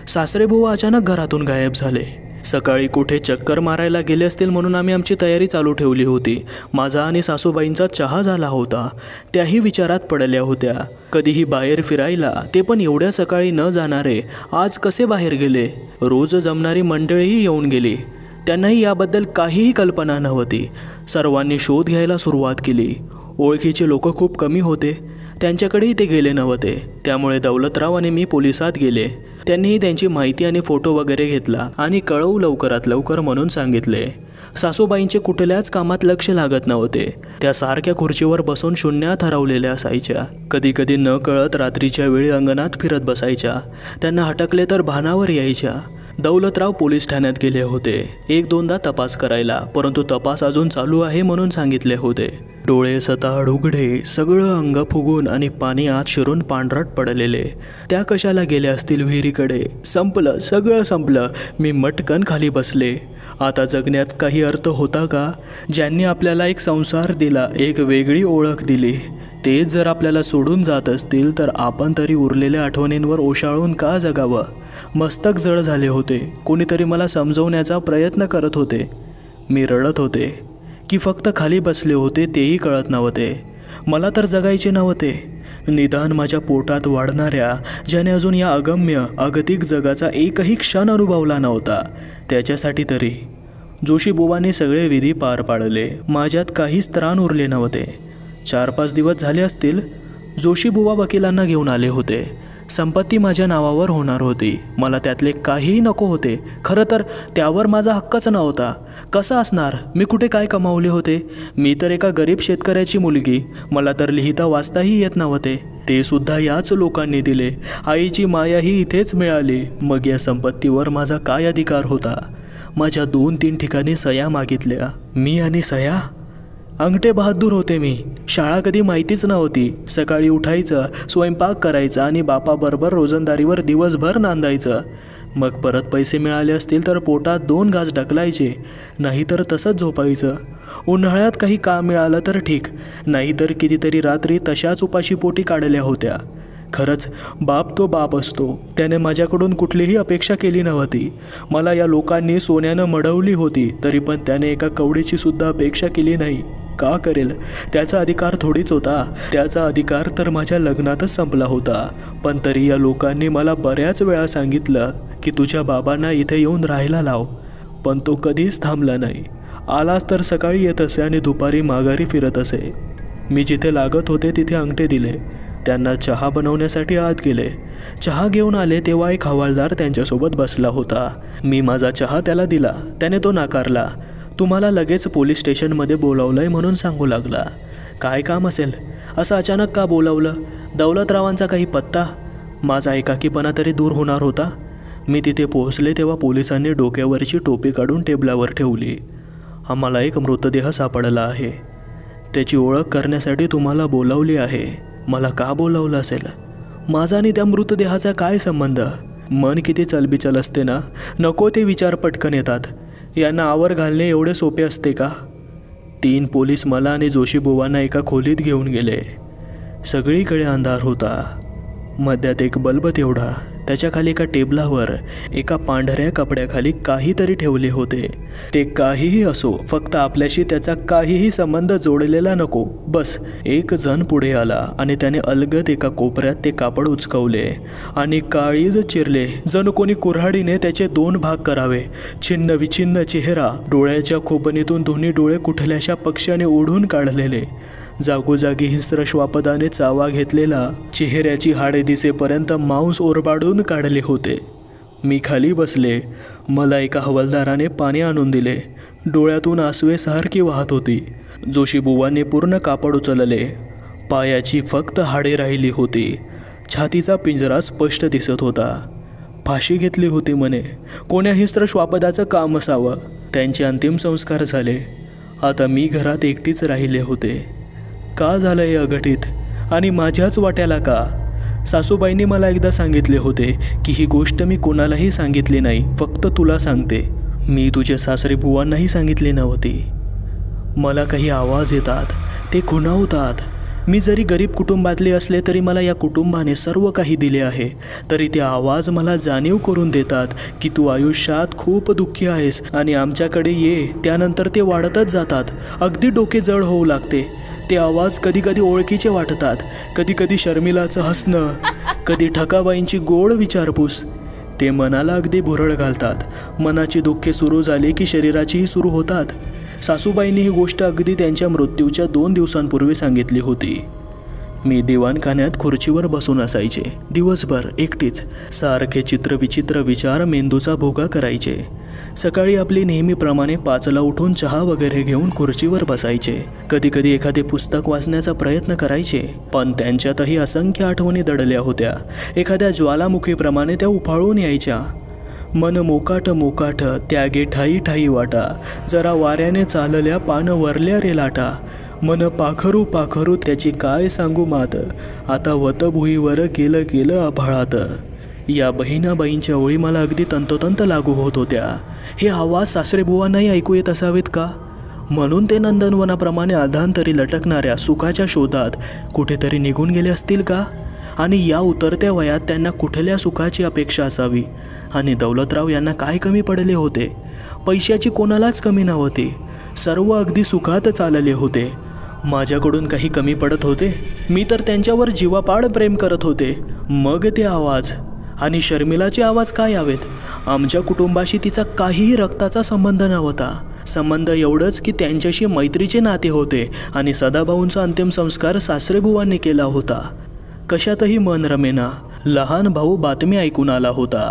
सासरेबुवा अचानक घरातून गायब झाले. सकाळी कुठे चक्कर मारायला गेले असतील म्हणून आम्ही आमची तयारी चालू ठेवली होती. माझा आणि सासूबाईंचा चहा झाला होता. त्याही विचारात पडल्या होत्या. कधीही बाहेर फिरायला, ते पण एवढ्या सकाळी न जाणारे आज कसे बाहेर गेले. रोज जमणारी मंडळीही येऊन गेली. त्यांनाही याबद्दल काहीही कल्पना नव्हती. सर्वांनी शोध घ्यायला सुरुवात केली. ओळखीचे लोक खूप कमी होते. त्यांच्याकडेही ते गेले नव्हते. त्यामुळे दौलतराव आणि मी पोलिसात गेले. त्यांनीही त्यांची माहिती आणि फोटो वगैरे घेतला आणि कळवू लवकरात लवकर म्हणून सांगितले. सासूबाईंचे कुठल्याच कामात लक्ष लागत नव्हते. त्या सारख्या खुर्चीवर बसून शून्यात हरवलेल्या असायच्या. कधी कधी न कळत रात्रीच्या वेळी अंगणात फिरत बसायच्या. त्यांना हटकले तर भानावर यायच्या. दौलतराव पोलीस ठाण्यात गेले होते 1-2दा तपास करायला, परंतु तपास अजून चालू आहे म्हणून सांगितले होते. डोळे सताड उघडे, सगळं अंग फुगून आणि पाणी आत शिरून पांढरट पडलेले. त्या कशाला गेल्या असतील विहिरीकडे. संपलं, सगळं संपलं. मी मटकन खाली बसले. आता जगण्यात काही अर्थ होता का? ज्यांनी आपल्याला एक संसार दिला, एक वेगळी ओळख दिली, तेच जर आपल्याला सोडून जात असतील तर आपण तरी उरलेल्या आठवणींवर ओशाळून का जगावं? मस्तक जड झाले होते. कोणीतरी मला समजवण्याचा प्रयत्न करत होते. मी रडत होते की फक्त खाली बसले होते तेही कळत नव्हते. मला तर जगायचे नव्हते. निदान माझ्या पोटात वाढणाऱ्या, ज्याने अजून या अगम्य अगतिक जगाचा एकही क्षण अनुभवला नव्हता, त्याच्यासाठी तरी. जोशीबुवांनी सगळे विधी पार पाडले. माझ्यात काहीच त्राण उरले नव्हते. 4-5 दिवस झाले असतील. जोशीबुवा वकिलांना घेऊन आले होते. संपत्ती माझ्या नावावर होणार होती. मला त्यातले काहीही नको होते. खरं तर त्यावर माझा हक्कच नव्हता. कसा असणार? मी कुठे काय कमावले होते? मी तर एका गरीब शेतकऱ्याची मुलगी. मला तर लिहिता वाचताही येत नव्हते. ते सुद्धा याच लोकांनी दिले. आईची मायाही इथेच मिळाली. मग या संपत्तीवर माझा काय अधिकार होता? माझ्या 2-3 ठिकाणी सह्या मागितल्या. मी आणि सह्या? अंगठे बहादूर होते मी. शाळा कधी माहितीच नव्हती. सकाळी उठायचं, स्वयंपाक करायचा आणि बापाबरोबर रोजंदारीवर दिवसभर नांदायचं. मग परत पैसे मिळाले असतील तर पोटात 2 घास ढकलायचे, नाहीतर तसंच झोपायचं. उन्हाळ्यात काही काम मिळालं तर ठीक, नाहीतर कितीतरी रात्री तशाच उपाशी पोटी काढल्या होत्या. खरंच बाप तो बाप असतो. त्याने माझ्याकडून कुठलीही अपेक्षा केली नव्हती. मला या लोकांनी सोन्यानं मढवली होती, तरी पण त्याने एका कवडीची सुद्धा अपेक्षा केली नाही. का करेल? त्याचा अधिकार थोडीच होता. त्याचा अधिकार तर माझ्या लग्नातच संपला होता. पण तरी या लोकांनी मला बऱ्याच वेळा सांगितलं की तुझ्या बाबांना इथे येऊन राहायला लाव, पण तो कधीच थांबला नाही. आलाच तर सकाळी येत असे आणि दुपारी माघारी फिरत असे. मी जिथे लागत होते तिथे अंगठे दिले. त्यांना चहा बनवण्यासाठी आत गेले. चहा घेऊन आले तेव्हा एक हवालदार त्यांच्यासोबत बसला होता. मी माझा चहा त्याला दिला. त्याने तो नाकारला. तुम्हाला लगेच पोलीस स्टेशनमध्ये बोलावलंय म्हणून सांगू लागला. काय काम असेल? असं अचानक का बोलावलं? दौलतरावांचा काही पत्ता? माझा एकाकीपणा तरी दूर होणार होता. मी तिथे पोहोचले तेव्हा पोलिसांनी डोक्यावरची टोपी काढून टेबलावर ठेवली. आम्हाला एक मृतदेह सापडला आहे. त्याची ओळख करण्यासाठी तुम्हाला बोलावली आहे. मला का बोलावलं असेल? माझा आणि त्या मृतदेहाचा काय संबंध? मन किती चलबिचल असते ना, नको ते विचार पटकन येतात. यांना आवर घालणे एवढे सोपे असते का? 3 पोलीस मला आणि जोशीबुवांना एका खोलीत घेऊन गेले. सगळीकडे अंधार होता. मध्यात एक बल्ब तेवढा. त्याच्या खाली एका टेबलावर एका पांढऱ्या कपड्याखाली काहीतरी ठेवले होते. ते काहीही असो, फक्त आपल्याशी त्याचा काहीही संबंध जोडलेला नको. बस. एक जण पुढे आला आणि त्याने अलगद एका कोपऱ्यात ते कापड उचकवले आणि काळीज चिरले, जणू कोणी कुऱ्हाडीने त्याचे 2 भाग करावे. छिन्न विछिन्न चेहरा, डोळ्याच्या खोबणीतून दोन्ही डोळे कुठल्याशा पक्ष्याने ओढून काढलेले, जागोजागी हिंस्त्र श्वापदाने चावा घेतलेला, चेहऱ्याची हाडे दिसेपर्यंत मांस ओरबाडून काढले होते. मी खाली बसले. मला एका हवालदाराने पाणी आणून दिले. डोळ्यातून आसवे सारखी वाहत होती. जोशीबुवांनी पूर्ण कापड उचलले. पायाची फक्त हाडे राहिली होती. छातीचा पिंजरा स्पष्ट दिसत होता. फाशी घेतली होती म्हणे. कोण्या हिंस्त्र श्वापदाचं काम असावं. त्यांचे अंतिम संस्कार झाले. आता मी घरात एकटीच राहिले होते. का झालं हे अघटित? आणि माझ्याच वाट्याला का? सासूबाईंनी मला एकदा सांगितले होते की ही गोष्ट मी कोणालाही सांगितली नाही, फक्त तुला सांगते. मी तुझ्या सासरी बुवांनाही सांगितली नव्हती. मला काही आवाज येतात, ते खुणावतात. मी जरी गरीब कुटुंबातले असले तरी मला या कुटुंबाने सर्व काही दिले आहे, तरी ते आवाज मला जाणीव करून देतात की तू आयुष्यात खूप दुःखी आहेस आणि आमच्याकडे ये. त्यानंतर ते वाढतच जातात. अगदी डोके जड होऊ लागते. ते आवाज कधी कधी ओळखीचे वाटतात, कधी कधी शर्मिलाचं हसणं, कधी ठकाबाईंची गोड विचारपूस. ते मनाला अगदी भुरळ घालतात. मनाची दुःखे सुरू झाली की शरीराचीही सुरू होतात. सासूबाईंनी ही गोष्ट अगदी त्यांच्या मृत्यूच्या 2 दिवसांपूर्वी सांगितली होती. मी दिवाणखान्यात खुर्चीवर बसून असायचे. दिवसभर एकटीच. सारखे चित्रविचित्र विचार मेंदूचा भोगा करायचे. सकाळी आपली नेहमीप्रमाणे 5ला उठून चहा वगैरे घेऊन खुर्चीवर बसायचे. कधी कधी एखादे पुस्तक वाचण्याचा प्रयत्न करायचे, पण त्यांच्यातही असंख्य आठवणी दडल्या होत्या. एखाद्या ज्वालामुखीप्रमाणे त्या उफाळून यायच्या. मन मोकाट मोकाट, त्यागे ठाई ठाई वाटा, जरा वाऱ्याने चालल्या पान वरल्या रे लाटा. मन पाखरू पाखरू त्याची काय सांगू मात, आता वतभुईवर गेलं गेलं आभाळात. या बहिणाबाईंच्या ओळी मला अगदी तंतोतंत लागू होत होत्या. हे आवाज सासरेबुवांनाही ऐकू येत असावेत का? म्हणून ते नंदनवनाप्रमाणे अधांतरी लटकणाऱ्या सुखाच्या शोधात कुठेतरी निघून गेले असतील का? आणि या उतरत्या वयात त्यांना कुठल्या सुखाची अपेक्षा असावी? आणि दौलतराव यांना काय कमी पडले होते? पैशाची कोणालाच कमी नव्हती. सर्व अगदी सुखात चालले होते. माझ्याकडून काही कमी पडत होते? मी तर त्यांच्यावर जीवापाड प्रेम करत होते. मग ते आवाज आणि शर्मिलाचे आवाज काय यावेत? आमच्या कुटुंबाशी तिचा काहीही रक्ताचा संबंध नव्हता. संबंध एवढंच की त्यांच्याशी मैत्रीचे नाते होते आणि सदाभाऊंचा अंतिम संस्कार सासरेबुवांनी केला होता. कशातही मन रमेना. लहान भाऊ बातमी ऐकून आला होता.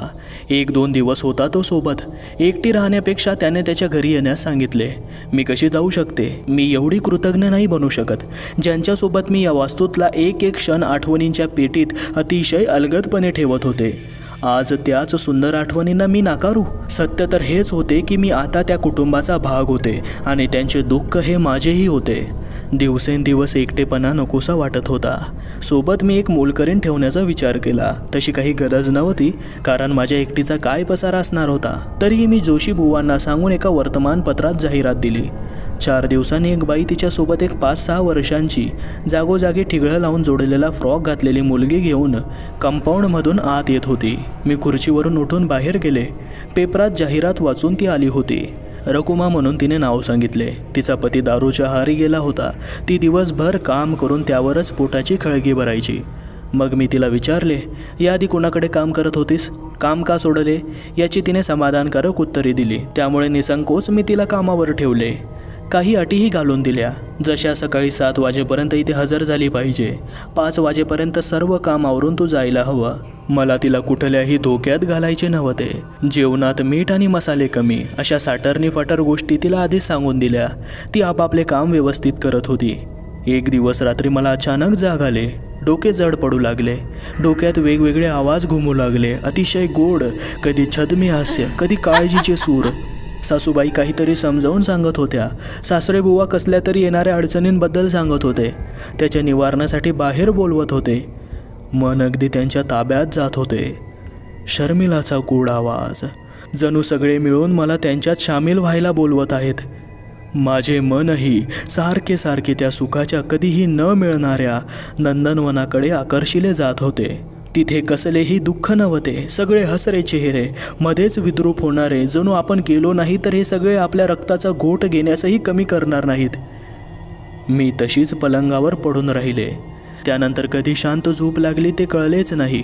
1-2 दिवस होता तो सोबत. एकटी राहण्यापेक्षा त्याने त्याच्या घरी येण्यास सांगितले. मी कशी जाऊ शकते? मी एवढी कृतज्ञ नाही बनू शकत. ज्यांच्यासोबत मी या वास्तूतला एक एक क्षण आठवणींच्या पेटीत अतिशय अलगदपणे ठेवत होते, आज त्याच सुंदर आठवणींना मी नाकारू? सत्य तर हेच होते की मी आता त्या कुटुंबाचा भाग होते आणि त्यांचे दुःख हे माझेही होते. दिवसेंदिवस एकटेपणा नकोसा वाटत होता. सोबत मी एक मोलकरीण ठेवण्याचा विचार केला. तशी काही गरज नव्हती, कारण माझ्या एकटीचा काय पसारा असणार होता. तरीही मी जोशीबुवांना सांगून एका वर्तमानपत्रात जाहिरात दिली. 4 दिवसांनी एक बाई तिच्यासोबत एक 5-6 वर्षांची जागोजागी ठिगळं लावून जोडलेला फ्रॉक घातलेली मुलगी घेऊन कंपाऊंडमधून आत येत होती. मी खुर्चीवरून उठून बाहेर गेले. पेपरात जाहिरात वाचून ती आली होती. रकुमा म्हणून तिने नाव सांगितले. तिचा पती दारूच्या आहारी गेला होता. ती दिवसभर काम करून त्यावरच पोटाची खळगी भरायची. मग मी तिला विचारले, याआधी कोणाकडे काम करत होतीस? काम का सोडले? याची तिने समाधानकारक उत्तरे दिली. त्यामुळे निसंकोच मी तिला कामावर ठेवले. काही अटीही घालून दिल्या, जशा सकाळी 7 वाजेपर्यंत इथे हजर झाली पाहिजे, 5 वाजेपर्यंत सर्व काम आवरून तू जायला हवं. मला तिला कुठल्याही धोक्यात घालायचे नव्हते. जेवणात मीठ आणि मसाले कमी अशा साटरनी फाटर गोष्टी तिला आधीच सांगून दिल्या. ती आपापले काम व्यवस्थित करत होती. एक दिवस रात्री मला अचानक जाग आले. डोके जड पडू लागले. डोक्यात वेगवेगळे आवाज घुमू लागले, अतिशय गोड, कधी छद्मी हास्य, कधी काळजीचे सूर. सासूबाई काहीतरी समजावून सांगत होत्या. सासरेबुवा कसल्या तरी येणाऱ्या अडचणींबद्दल सांगत होते. त्याच्या निवारणासाठी बाहेर बोलवत होते. मन अगदी त्यांच्या ताब्यात जात होते. शर्मिलाचा गोड आवाज, जणू सगळे मिळून मला त्यांच्यात सामील व्हायला बोलवत आहेत. माझे मनही सारखे सारखे त्या सुखाच्या कधीही न मिळणाऱ्या नंदनवनाकडे आकर्षिले जात होते. तिथे कसलेही दुःख नव्हते, सगळे हसरे चेहरे, मध्येच विद्रूप होणारे, जणू आपण केलो नाही तर हे सगळे आपल्या रक्ताचा घोट घेण्यासही कमी करणार नाहीत. मी तशीच पलंगावर पडून राहिले. त्यानंतर कधी शांत झोप लागली ते कळलेच नाही.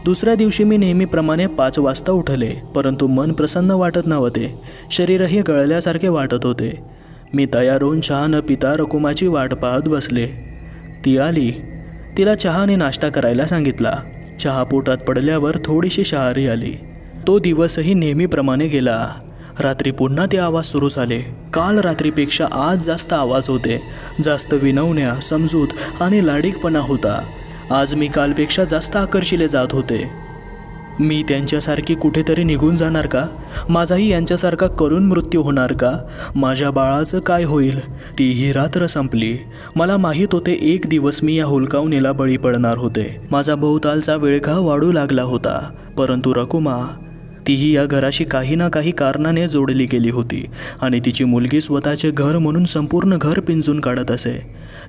दुसऱ्या दिवशी मी नेहमीप्रमाणे 5 वाजता उठले, परंतु मन प्रसन्न वाटत नव्हते. शरीरही गळल्यासारखे वाटत होते. मी तयार होऊन चहा न पिता रकुमाची वाट पाहत बसले. ती आली. तिला चहाने नाश्ता करायला सांगितला. चहा पोटात पडल्यावर थोडीशी शहारी आली. तो दिवसही नेहमीप्रमाणे गेला. रात्री पुन्हा ते आवाज सुरू झाले. काल रात्रीपेक्षा आज जास्त आवाज होते. जास्त विनवण्या, समजूत आणि लाडीकपणा होता. आज मी कालपेक्षा जास्त आकर्षिले जात होते. मी त्यांच्यासारखी कुठेतरी निघून जाणार का? माझाही यांच्यासारखा करून मृत्यू होणार का? माझ्या बाळाचं काय होईल? तीही रात्र संपली. मला माहीत होते एक दिवस मी या हुलकावणीला बळी पडणार होते. माझा भोवतालचा वेळखा वाढू लागला होता. परंतु रकुमा, तीही या घराशी काही ना काही कारणाने जोडली गेली होती आणि तिची मुलगी स्वतःचे घर म्हणून संपूर्ण घर पिंजून काढत असे.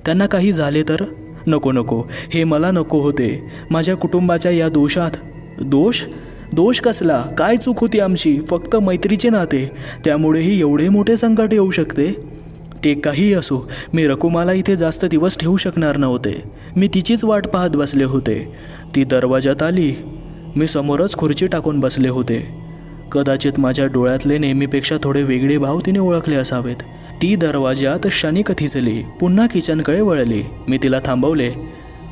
त्यांना काही झाले तर? नको नको, हे मला नको होते. माझ्या कुटुंबाच्या या दोषात. दोष कसला? काय चूक होती आमची? फक्त मैत्रीचे नाते, त्यामुळेही एवढे मोठे संकट येऊ शकते? ते काही असो, मी रकुमाला इथे जास्त दिवस ठेवू शकणार नव्हते. मी तिचीच वाट पाहत बसले होते. ती दरवाजात आली. मी समोरच खुर्ची टाकून बसले होते. कदाचित माझ्या डोळ्यातले नेहमीपेक्षा थोडे वेगळे भाव तिने ओळखले असावेत. ती दरवाजात क्षणिक थिजली. पुन्हा किचनकडे वळली. मी तिला थांबवले.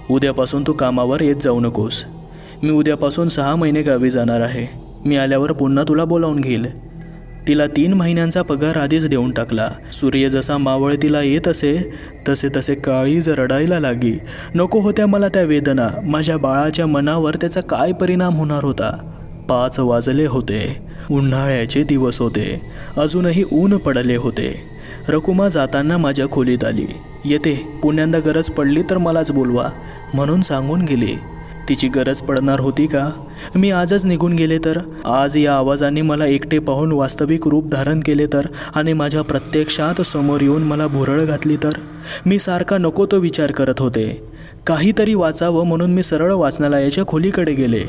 उद्यापासून तू कामावर येत जाऊ नकोस. मी उद्यापासून 6 महिने गावी जाणार आहे. मी आल्यावर पुन्हा तुला बोलावून घेईल. तिला 3 महिन्यांचा पगार आधीच देऊन टाकला. सूर्य जसा मावळतीला येत असे तसे तसे काळीज रडायला लागी. नको होत्या मला त्या वेदना. माझ्या बाळाच्या मनावर त्याचा काय परिणाम होणार होता? 5 वाजले होते. उन्हाळ्याचे दिवस होते. अजूनही ऊन पडले होते. रकुमा जाताना माझ्या खोलीत आली. येते, पुण्यांदा गरज पडली तर मलाच बोलवा म्हणून सांगून गेली. तिची गरज पडणार होती का? मी आजच निघून गेले तर? आज या आवाजाने मला एकटे पाहून वास्तविक रूप धारण केले तर? आणि माझ्या प्रत्यक्षात समोर येऊन मला भुरळ घातली तर? मी सारखा नको तो विचार करत होते. काहीतरी वाचावं म्हणून मी सरळ वाचनालयाच्या खोलीकडे गेले.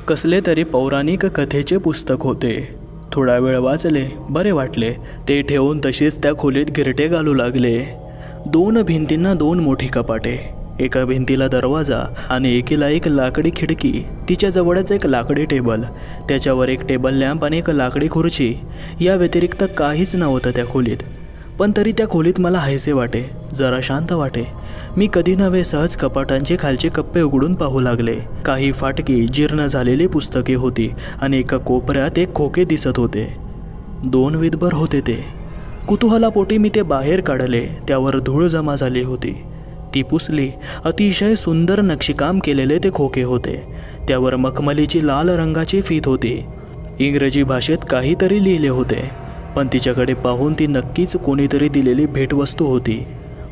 कसले तरी पौराणिक कथेचे पुस्तक होते. थोडा वेळ वाचले, बरे वाटले. ते ठेवून तसेच त्या खोलीत गिरटे घालू लागले. 2 भिंतींना 2 मोठी कपाटे. एका भिंतीला दरवाजा आणि एकीला एक लाकडी खिडकी. तिच्याजवळच एक लाकडी टेबल. त्याच्यावर एक टेबल लॅम्प आणि एक लाकडी खुर्ची. या व्यतिरिक्त काहीच नव्हतं त्या खोलीत. पण तरी त्या खोलीत मला हायसे वाटे, जरा शांत वाटे. मी कधी नव्हे सहज कपाटांचे खालचे कप्पे उघडून पाहू लागले. काही फाटकी जीर्ण झालेली पुस्तके होती आणि एका कोपऱ्यात एक खोके दिसत होते. 2 विधभर होते ते. कुतूहलापोटी मी ते बाहेर काढले. त्यावर धूळ जमा झाली होती. ती पुसली. अतिशय सुंदर नक्षीकाम केलेले ते खोके होते. त्यावर मखमलीची लाल रंगाची फीत होती. इंग्रजी भाषेत काहीतरी लिहिले होते, पण तिच्याकडे पाहून ती नक्कीच कोणीतरी दिलेली भेटवस्तू होती.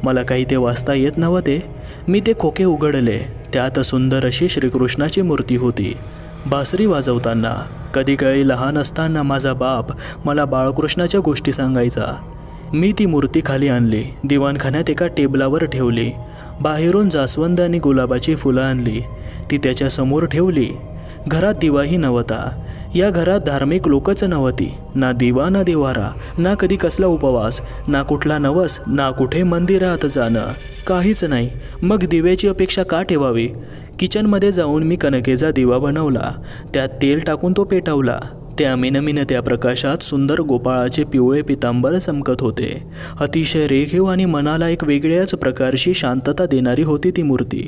मला काही ते वाचता येत नव्हते. मी ते खोके उघडले. त्यात सुंदर अशी श्रीकृष्णाची मूर्ती होती, बासरी वाजवताना. कधी काळी लहान असताना माझा बाप मला बाळकृष्णाच्या गोष्टी सांगायचा. मी ती मूर्ती खाली आणली. दिवाणखान्यात एका टेबलावर ठेवली. बाहेरून जास्वंद आणि गुलाबाची फुलं आणली. ती त्याच्यासमोर ठेवली. घरात दिवाही नव्हता. या घरात धार्मिक लोकच नव्हती. ना दिवा ना दिवारा, ना कधी कसला उपवास, ना कुठला नवस, ना कुठे मंदिरात जाणं, काहीच नाही. मग दिव्याची अपेक्षा का ठेवावी? किचनमध्ये जाऊन मी कणकेचा दिवा बनवला. त्यात तेल टाकून तो पेटवला. त्या मिनमिनत्या प्रकाशात सुंदर गोपाळाचे पिवळे पितांबर चमकत होते. अतिशय रेखीव आणि मनाला एक वेगळ्याच प्रकारची शांतता देणारी होती ती मूर्ती.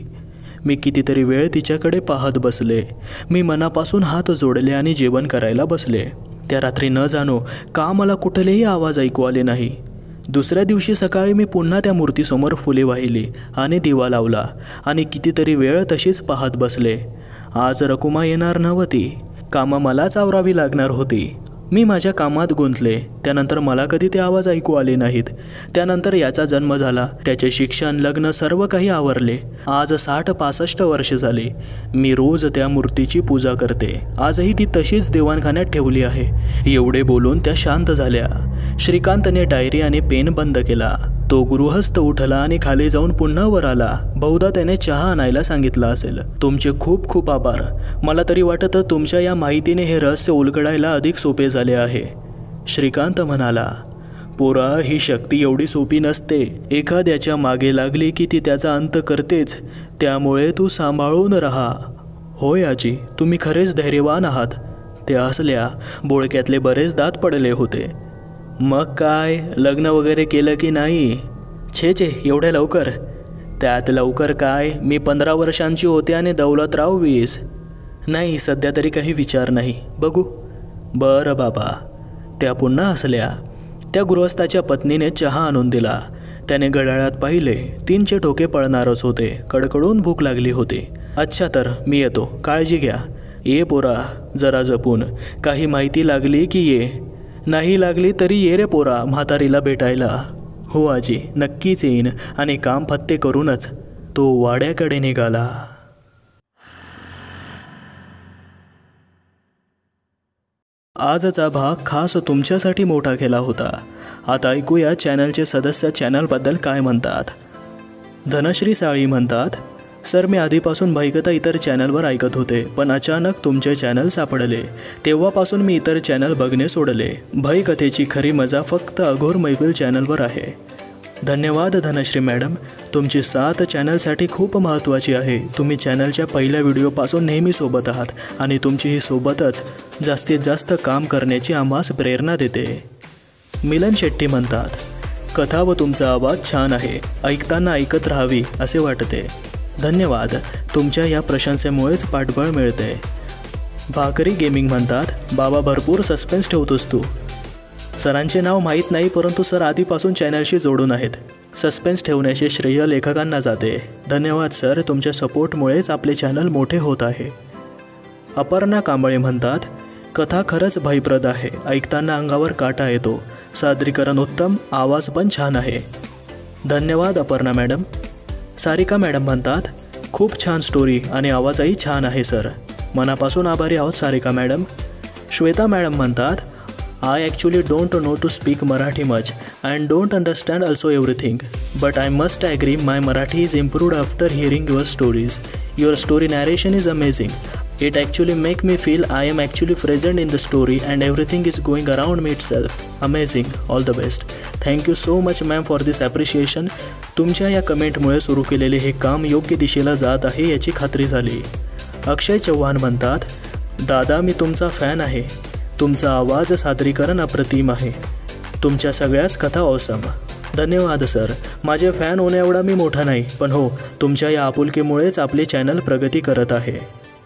मी कितीतरी वेळ तिच्याकडे पाहत बसले. मी मनापासून हात जोडले आणि जेवण करायला बसले. त्या रात्री न जाणो का मला कुठलेही आवाज ऐकू आले नाही. दुसऱ्या दिवशी सकाळी मी पुन्हा त्या मूर्तीसमोर फुले वाहिली आणि दिवा लावला आणि कितीतरी वेळ तशीच पाहत बसले. आज रकुमा येणार नव्हती. कामं मलाच आवरावी लागणार होती. मी माझ्या कामात गुंतले. त्यानंतर मला कधी ते आवाज ऐकू आले नाहीत. त्यानंतर याचा जन्म झाला. त्याचे शिक्षण, लग्न सर्व काही आवरले. आज 60-65 वर्ष झाली. मी रोज त्या मूर्तीची पूजा करते. आजही ती तशीच दिवाणखान्यात ठेवली आहे. एवढे बोलून त्या शांत झाल्या. श्रीकांतने डायरी आणि पेन बंद केला. तो गृहस्थ उठला आणि खाली जाऊन पुन्हा वर आला. बहुधा त्याने चहा आणायला सांगितला असेल. तुमचे खूप खूप आभार. मला तरी वाटतं तुमच्या या माहितीने हे रहस्य उलगडायला अधिक सोपे झाले आहे. श्रीकांत म्हणाला, पोरा, ही शक्ती एवढी सोपी नसते. एखाद्याच्या मागे लागली की ती त्याचा अंत करतेच. त्यामुळे तू सांभाळून राहा. होय आजी, तुम्ही खरेच धैर्यवान आहात. ते हसल्या. बोळक्यातले बरेच दात पडले होते. मग काय, लग्न वगैरे केलं की नाही? छे, एवढ्या लवकर? त्यात लवकर काय, मी 15 वर्षांची होते आणि दौलतराव 20. नाही, सध्या तरी काही विचार नाही. बघू. बरं बाबा. त्या पुन्हा हसल्या. त्या गृहस्थाच्या पत्नीने चहा आणून दिला. त्याने घड्याळात पाहिले. 3चे ठोके पळणारच होते. कडकडून भूक लागली होती. अच्छा, तर मी येतो. काळजी घ्या. ये पोरा, जरा जपून. काही माहिती लागली की ये. नाही लागली तरी ये रे पोरा म्हातारीला भेटायला. हो आजी, नक्कीच येईन आणि काम फत्ते करूनच. तो वाड्याकडे निघाला. आजचा भाग खास तुमच्यासाठी मोठा केला होता. आता ऐकूया चॅनलचे सदस्य चॅनलबद्दल काय म्हणतात. धनश्री साळी म्हणतात, सर, मी आधीपासून भयकथा इतर चॅनलवर ऐकत होते, पण अचानक तुमचे चॅनल सापडले. तेव्हापासून मी इतर चॅनल बघणे सोडले. भयकथेची खरी मजा फक्त अघोर मैफिल चॅनलवर आहे. धन्यवाद धनश्री मॅडम. तुमची साथ चॅनलसाठी खूप महत्त्वाची आहे. तुम्ही चॅनलच्या पहिल्या व्हिडिओपासून नेहमी सोबत आहात आणि तुमची ही सोबतच जास्तीत जास्त काम करण्याची आम्हास प्रेरणा देते. मिलन शेट्टी म्हणतात, कथा व तुमचा आवाज छान आहे. ऐकताना ऐकत राहावी असे वाटते. धन्यवाद. तुमच्या या प्रशंसेमुळेच पाठबळ मिळते. भाकरी गेमिंग म्हणतात, बाबा भरपूर सस्पेन्स ठेवतोस तू. सरांचे नाव माहीत नाही, परंतु सर आधीपासून चॅनलशी जोडून आहेत. सस्पेन्स ठेवण्याचे श्रेय लेखकांना जाते. धन्यवाद सर. तुमच्या सपोर्टमुळेच आपले चॅनल मोठे होत आहे. अपर्णा कांबळे म्हणतात, कथा खरंच भयप्रद आहे. ऐकताना अंगावर काटा येतो. सादरीकरण उत्तम, आवाज पण छान आहे. धन्यवाद अपर्णा मॅडम. सारिका मॅडम म्हणतात, खूप छान स्टोरी आणि आवाजही छान आहे सर. मनापासून आभारी आहोत सारिका मॅडम. श्वेता मॅडम म्हणतात, I actually don't know to speak Marathi much and don't understand also everything, but I must agree my Marathi is improved after hearing your stories. Your story narration is amazing. It actually make me feel I am actually present in the story and everything is going around me itself. Amazing. All the best. Thank you so much ma'am for this appreciation. तुमच्या या कमेंटमुळे सुरू केलेले हे काम योग्य दिशेला जात आहे याची खात्री झाली. अक्षय चव्हाण म्हणतात, दादा, मी तुमचा फॅन आहे. तुमचा आवाज, सादरीकरण अप्रतिम आहे. तुमच्या सगळ्याच कथा ऑसम. धन्यवाद सर. माझे फॅन होण्याएवढा मी मोठा नाही, पण हो, तुमच्या या आपुलकीमुळेच आपले चॅनल प्रगती करत आहे.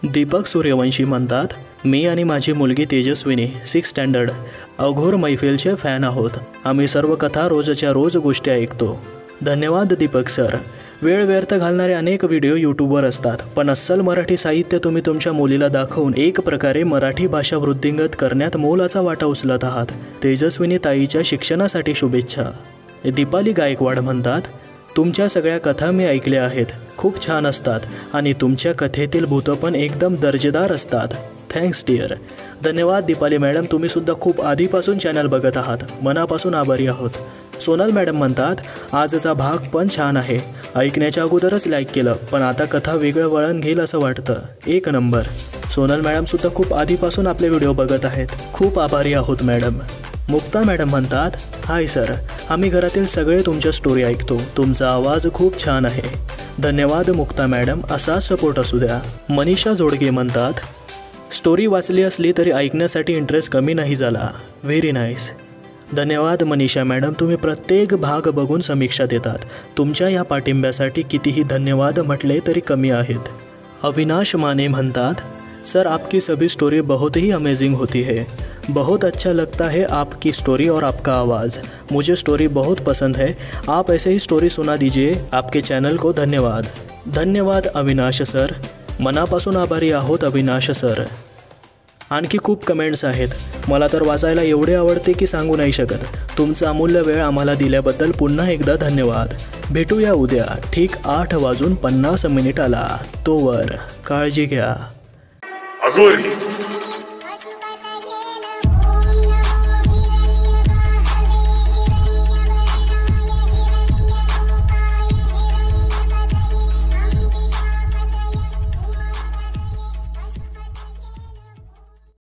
दीपक सूर्यवंशी म्हणतात, मी आणि माझी मुलगी तेजस्विनी 6th स्टँडर्ड अघोर मैफिलचे फॅन आहोत. आम्ही सर्व कथा रोजच्या रोज गोष्टी ऐकतो. धन्यवाद दीपक सर. वेळ व्यर्थ घालणारे अनेक व्हिडिओ यूट्यूबवर असतात, पण अस्सल मराठी साहित्य तुम्ही तुमच्या मुलीला दाखवून एक प्रकारे मराठी भाषा वृद्धिंगत करण्यात मोलाचा वाटा उचलत आहात. तेजस्विनी ताईच्या शिक्षणासाठी शुभेच्छा. दीपाली गायकवाड म्हणतात, तुमच्या सगळ्या कथा मी ऐकल्या आहेत. खूप छान असतात आणि तुमच्या कथेतील भूतं पण एकदम दर्जेदार असतात. Thanks dear. धन्यवाद दीपाली मॅडम. तुम्हीसुद्धा खूप आधीपासून चॅनल बघत आहात. मनापासून आभारी आहोत. सोनल मॅडम म्हणतात, आजचा भाग पण छान आहे. ऐकण्याच्या अगोदरच लाईक केलं, पण आता कथा वेगळं वळण घेईल असं वाटतं. 1 नंबर. सोनल मॅडमसुद्धा खूप आधीपासून आपले व्हिडिओ बघत आहेत. खूप आभारी आहोत मॅडम. मुक्ता मॅडम म्हणतात, हाय सर, आम्ही घरातील सगळे तुमच्या स्टोरी ऐकतो. तुमचा आवाज खूप छान आहे. धन्यवाद मुक्ता मॅडम. असाच सपोर्ट असू द्या. मनीषा जोडगे म्हणतात, स्टोरी वाचली असली तरी ऐकण्यासाठी इंटरेस्ट कमी नाही झाला. Very nice. धन्यवाद मनीषा मॅडम, तुम्ही प्रत्येक भाग बघून समीक्षा देतात. तुमच्या या पाठिंब्यासाठी कितीही धन्यवाद म्हटले तरी कमी आहेत. अविनाश माने म्हणतात, सर आपकी सभी स्टोरी बहुत ही अमेजिंग होती है. बहुत अच्छा लगता है आपकी स्टोरी और आपका आवाज़. मुझे स्टोरी बहुत पसंद है. आप ऐसे ही स्टोरी सुना दीजिए. आपके चॅनल को धन्यवाद. धन्यवाद अविनाश सर. मनापासून आभारी आहोत अविनाश सर. आणखी खूप कमेंट्स आहेत. मला तर वाचायला एवढे आवडते की सांगू नाही शकत. तुमचा अमूल्य वेळ आम्हाला दिल्याबद्दल पुन्हा एकदा धन्यवाद. भेटूया उद्या ठीक 8:50 तोवर काळजी घ्या. अघोरी